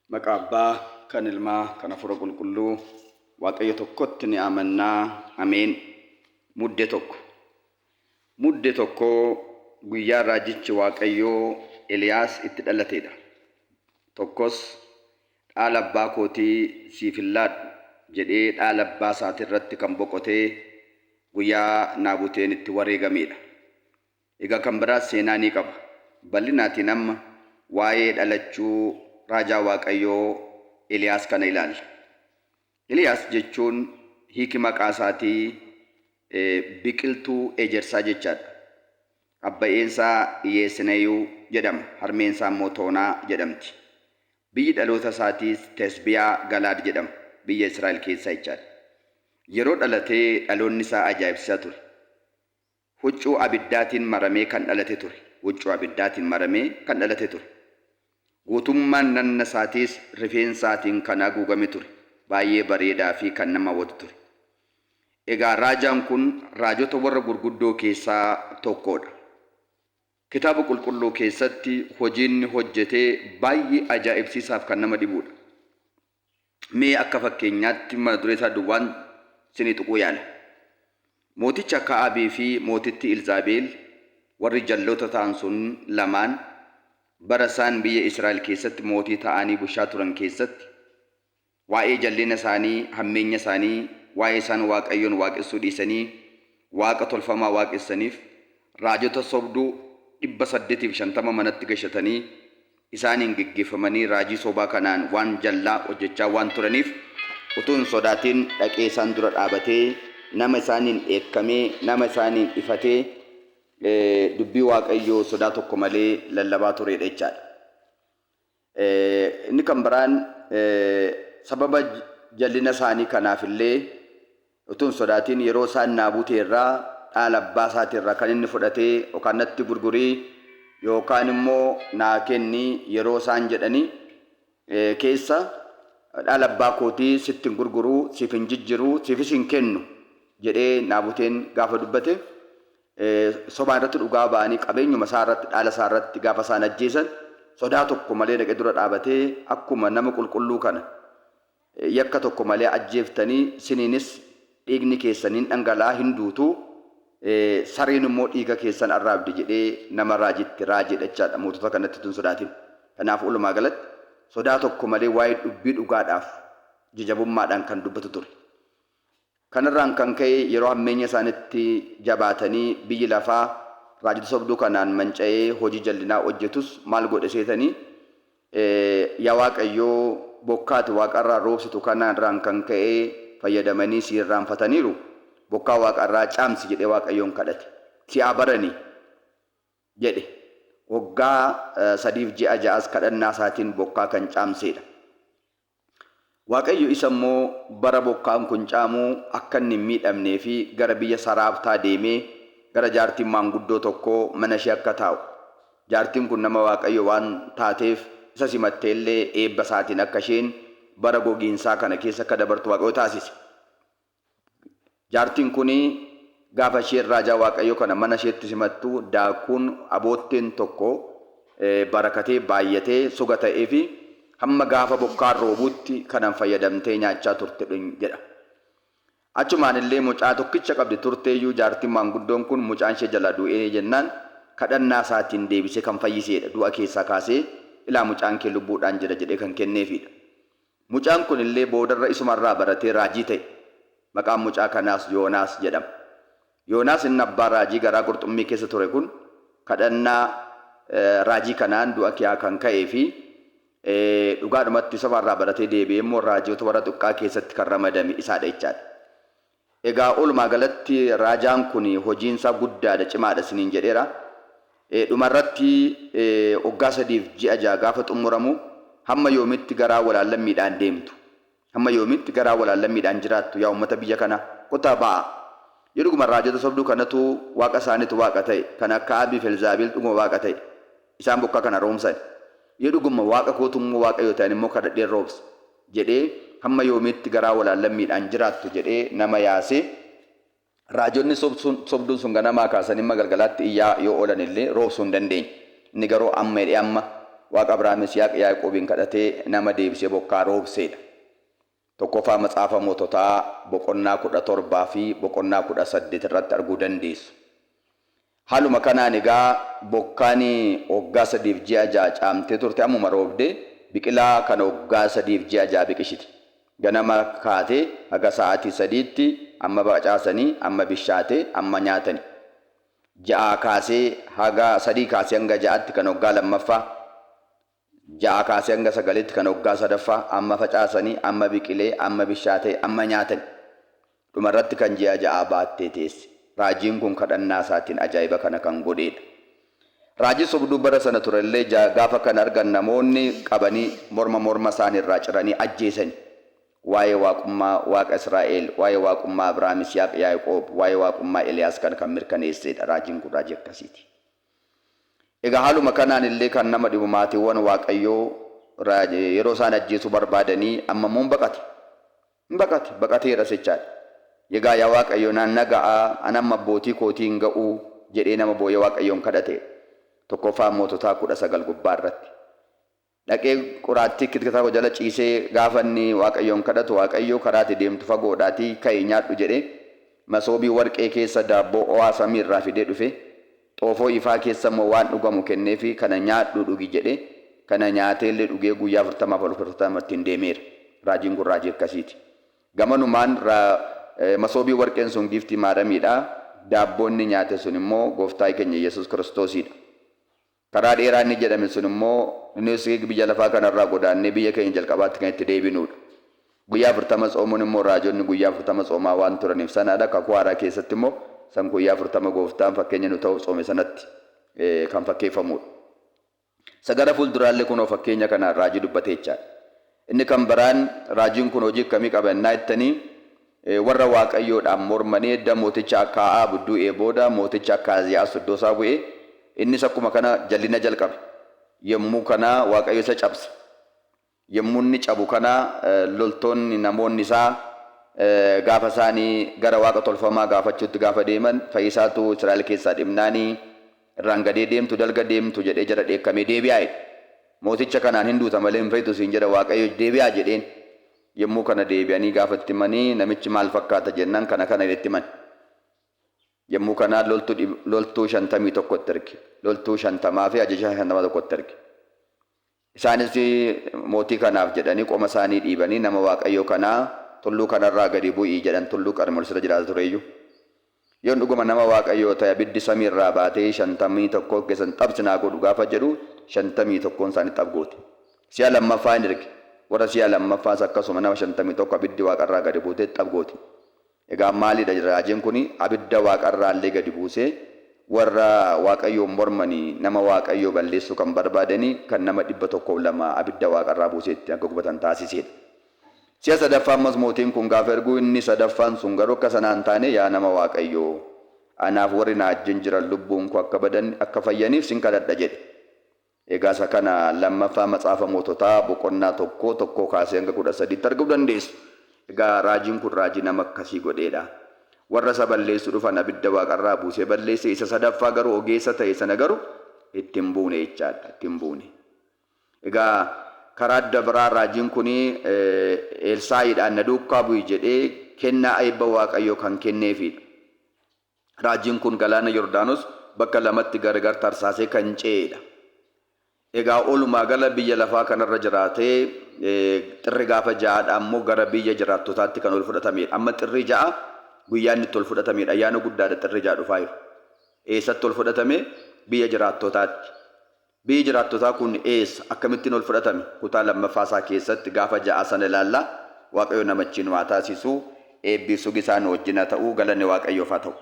Maqaa Abbaa, kan Ilmaa, kan Hafuura Qulqulluu, Waaqayyo tokkotti ni amannaa. Ameen. Mudde tokko guyyaa raajichi Waaqayyoo Eliyaas itti dhalateedha. Tokkos dhaala abbaa kootii siif hin laadhu jedhee dhaala abbaa isaatii irratti kan boqotee guyyaa Naabuteen itti wareegameedha. Egaa kan biraas seenaa ni qaba. Bal'inaatiin amma waa'ee dhalachuu raajaa Waaqayyoo Eliyaas kana ilaalla. Eliyaas jechuun hiiki maqaa isaatii biqiltuu ejersaa jechaadha. Abbaa'eensaa Yeesnayuu jedhama. Harmeensaa immoo Toonaa jedhamti. Biyyi dhaloota isaatiis Tesbiyaa Galaad jedhama. Biyya Israa'el keessaa jechaadha. Yeroo dhalatee dhaloonni isaa ajaa'ibsiisaa ture. Huccuu abiddaatiin maramee kan dhalate ture. Guutummaan nanna isaatiis rifeensaatiin kan haguugame ture. Baay'ee bareedaa fi kan nama hawwatu ture. Egaa raajaan kun raajota warra gurguddoo keessaa tokkodha. Kitaaba qulqulluu keessatti hojiin hojjetee baay'ee ajaa'ibsiisaaf kan nama dhibudha. Mee akka fakkeenyaatti mata duree isaa duwwaan isinii tuquu yaala. Mooticha Akaabii fi mootittii Ilzaabeel warri jalloota ta'an sun lamaan bara isaan biyya Israa'el keessatti mootii ta'anii bushaa turan keessatti waa'ee jallina isaanii, hammeenya isaanii, waa'ee isaan Waaqayyoon waaqessuu dhiisanii waaqa tolfamaa waaqessaniif raajota sobduu 850 manatti gashatanii isaaniin geggeeffamanii raajii sobaa kanaan waan jallaa hojjechaa waan turaniif utuu hin sodaatiin dhaqee isaan dura dhaabatee nama isaaniin dheekkamee nama isaaniin ifatee dubbii Waaqayyoo sodaa tokko malee lallabaa turedha jechaadha. Inni kan biraan sababa jallina isaanii kanaaf illee utuu hin sodaatiin yeroo isaan Naabutee irraa dhaala abbaa isaatii irraa kan inni fudhatee yookaan natti gurgurii yookaan immoo naa kenni yeroo isaan jedhanii keessa dhaala abbaa kootii sitti hin gurguruu, siif hin jijjiiruu, siifis hin kennu jedhee Naabuteen gaafa dubbate sobaa irratti dhugaa ba'anii qabeenyuma isaa irratti dhaala isaa irratti gaafa isaan ajjeesan sodaa tokko malee dhaqee dura dhaabatee akkuma nama qulqulluu kana yakka tokko malee ajjeeftanii siniinis dhiigni keessaniin dhangala'aa hin duutu sareen immoo dhiiga keessan arraabdi jedhee nama raajitti raajeedha jechaadha. Mootota kanatti tun sodaatiin. Kanaaf walumaa galatti sodaa tokko malee waa'ee dubbii dhugaadhaaf jajabummaadhaan kan dubbatu ture. Kanarraan kan ka'e yeroo hammeenya isaanitti jabaatanii biyyi lafaa raajota sobduu kanaan manca'ee hojii jallinaa hojjetus maal godhe seetanii yaa Waaqayyoo bokkaati waaqarraa roobsitu kanarraan kan ka'e fayyadamanii si irraanfataniiru. Bokkaa waaqarraa caamsi jedhee Waaqayyoon kadhate. Si'aa baranii jedhe. Waggaa 3 ji'a 6 kadhannaa isaatiin bokkaa kan caamseedha. Waaqayyo isa immoo bara bokkaan kun caamuu akka inni hin miidhamnee fi gara biyya Saraabtaa deemee gara jaartiin maanguddoo tokkoo mana ishee akka taa'u. Jaartiin kun nama Waaqayyo waan taateef isa simattee illee eebba isaatiin akka isheen bara gogiinsaa kana keessa akka dabartu Waaqayyo taasise. Jaartiin kun gaafa isheen raajaa Waaqayyo kana mana isheetti simattu daakuun abootteen tokko barakatee baay'atee suga ta'ee fi hamma gaafa bokkaan roobuutti kanan fayyadamtee nyaachaa turte jedha. Achumaan illee mucaa tokkicha qabdi turteeyyuu jaartiin maanguddoon kun mucaan ishee jala du'ee jennaan kadhannaa isaatiin deebisee kan fayyiseedha. Du'a keessaa kaasee ilaa mucaan kee lubbuudhaan jira jedhee kan kenneefidha. Mucaan kun illee boodarra isumarraa baratee raajii ta'e. Maqaan mucaa kanaas Yoonaas jedhama. Yoonaas inni abbaa raajii garaa qurxummii keessa ture kun kadhannaa raajii kanaan du'a kiyaa kan ka'ee fi dhugaadhumatti isaarraa baratee deebi'ee immoo raajota warra xiqqaa keessatti kan ramadame isaadha jechaadha. Egaa walumaa galatti raajaan kun hojiinsaa guddaadha, cimaadha isiniin jedheera. Dhumarratti waggaa 3 ji'a 6 gaafa xumuramu hamma yoomitti garaa walaallammiidhaan deemtu. Hamma yoomitti garaa walaallammiidhaan jiraattu yaa uummata biyya kana qotaa ba'a. Jedhuguma raajota sobduu kanatu waaqa isaaniitu waaqa ta'e. Kan akka Aabii fi Elzaabeel dhuguma waaqa ta'e. Isaan bokkaa kana roomsan. Jedhuguma waaqa kootummoo Waaqayyo ta'an immoo kadhadhee roobsa jedhee hamma yoomitti garaa walaallammiidhaan jiraattu jedhee nama yaasee raajonni sobduun sun ganamaa kaasanii galgalaatti iyyaa yoo oolan illee roobsuu hin dandeenye. Inni garuu amma Waaqa Abrahaam Yisihaaq Yaaqoobiin kadhatee nama deebisee bokkaa roobseedha. Tokkoffaa Macaafa Moototaa boqonnaa 17 fi boqonnaa 18 irratti arguu dandeessu. Haaluma kanaan egaa bokkaan waggaa 3 ji'a 6 caamtee turte ammuma roobde biqilaa kana waggaa 3 ji'a 6 biqishite. Ganama kaatee haga sa'aatii 3tti amma bacaasanii amma bishaatee amma nyaatanii. Ja'a kaasee haga 3 kaasee hanga 6tti kan waggaa lammaffaa. Ja'a kaasee hanga 9tti kan waggaa sadaffaa amma facaasanii amma biqilee amma bishaatee amma nyaatanii. Dhumarratti kan ji'a 6 baattee teesse. Raajiin kun kadhannaa isaatiin ajaa'iba kana kan godheedha. Raajii sobduu bara sana turellee gaafa kan argan namoonni qabanii morma isaaniirraa ciranii ajjeesanii. Waa'ee waaqummaa Waaqa Israa'el, waa'ee waaqummaa Abrahaam Yisihaaq Yaaqoob, waa'ee waaqummaa Eliyaas kan mirkaneessedha. Raajiin kun raajii akkasiiti. Egaa haaluma kanaan illee kan nama dhibu maatiiwwan Waaqayyoo yeroo isaan ajjeesuu barbaadanii ammamoo baqateera jechaadha. Egaa yaa Waaqayyo naan naga'a anamma abbootii kootiin ga'uu jedhee nama boo'ee Waaqayyoon kadhate. Tokkoffaa Moototaa 19 gubbaa irratti. Dhaqee qoraattii kitaaba jala ciisee gaafa inni Waaqayyoon kadhatu Waaqayyo karaatti deemtu fagoodhaatii ka'ee nyaadhu jedhee masoobii warqee keessa daabboo o'aa samii irraa fidee dhufe. Xoofoo ifaa keessa immoo waan dhugamu kenneefi kana nyaadhu dhugi jedhee kana nyaateellee dhugee guyyaa 40 ittiin deemeera. Raajiin kun raajii akkasiiti. Gamanumaan masoobii warqeen sun giiftii maadamiidha. Daabboonni nyaate sun immoo gooftaa keenya Yesuus Kiristoosidha. Karaa dheeraa inni jedhame sun immoo innis biyya lafaa kanarraa godaannee biyya keenya jalqabaatti kan itti deebinudha. Guyyaa 40 xoomuun immoo raajonni guyyaa 40 xoomaa waan turaniif sanaadha. Kakuu haaraa keessatti immoo san guyyaa 40 gooftaan fakkeenya nu ta'u xoome sanatti kan fakkeeffamudha. Sagara fuulduraallee kunoo fakkeenya kanaan raajii dubbatee jechaadha. Inni kan biraan raajiin kun hojii akkamii qabannaa jettanii warra Waaqayyoodhaan mormanii edda mooticha akka Ahaab du'ee booda mooticha akka Aziyaas iddoo isaa bu'ee innis akkuma kana jallina jalqabe. Yommuu kana Waaqayyo isa cabse. Yommuu inni cabu kana loltoonni namoonni isaa gaafa isaanii gara Waaqa tolfamaa gaafachuutti gaafa deeman Fayyisaatu Israa'el keessaa dhimnaanii irraan gadee deemtu dalga deemtu jedhee jara dheekkamee deebi'aa jedhe. Mooticha kanaan hin duuta malee hin fayyitu siin jedha Waaqayyo deebi'aa jedheen. Yommuu kana deebi'anii gaafatti himanii namichi maal fakkaata jennaan kana itti himan. Yommuu kana loltuu 51 itti erge. Loltuu 50 fi ajaja 51 itti erge. Isaanis mootii kanaaf jedhanii qoma isaanii dhiibanii nama Waaqayyo kanaa tulluu kanarraa gadi bu'ii jedhan tulluu Qarmeloos irra jiraata tureyyuu. Yoon dhuguma nama Waaqayyoo ta'e abiddi samiirraa baatee 51 keessan xabsinaa godhu gaafa jedhu 51 isaanii xabgooti. Si'a lammaffaa hin erge. Warra si'a lammaffaas akkasuma nama 51 abiddi waaqarraa gadi buutee xabgooti. Egaa maalidha raajiin kun abidda waaqarraallee gadi buusee warra Waaqayyoon mormanii nama Waaqayyoo balleessuu kan barbaadanii kan nama 102 abidda waaqarraa buuseetti akka gubatan taasisedha. Si'a sadaffaa ammas mootiin kun gaafa erguu inni sadaffaan sun garuu akka sanaan taane yaa nama Waaqayyoo anaaf warri na wajjin jiran lubbuun koo akka fayyaniif sin kadhadha jedhe. Egaa isa kana lammaffaa Macaafa Moototaa boqonnaa 1 kaasee hanga 13tti arguu dandeessu. Egaa raajiin kun raajii nama akkasii godheedha. Warra isa balleessu dhufan abidda waaqarraa buusee balleesse isa sadaffaa garuu ogeessa ta'e sana garuu ittiin buune jechaadha ittiin buune. Egaa karaa adda biraa raajiin kun Elsaa'iidhaan na duukaa bu'i jedhee kennaa eebba Waaqayyoo kan kenneefidha. Raajiin kun galaana Yordaanos bakka lamatti gargar tarsaasee kan ce'edha. Egaa oolumaa gala biyya lafaa kanarra jiraatee xirri gaafa ja'aadha ammoo gara biyya jiraattotaatti kan ol fudhatamedha. Amma xirri ja'a guyyaan itti ol fudhatamedha. Ayyaana guddaadha xirri ja'a dhufaa jiru. Eessatti ol fudhatame? Biyya jiraattotaatti. Biyyi jiraattotaa kun eessa akkamittiin ol fudhatame? Kutaa lammaffaa isaa keessatti gaafa ja'a sana ilaalla. Waaqayyo namachiin waa taasisuu eebbisuu isaan wajjin haa ta'uu galanni Waaqayyoof haa ta'u.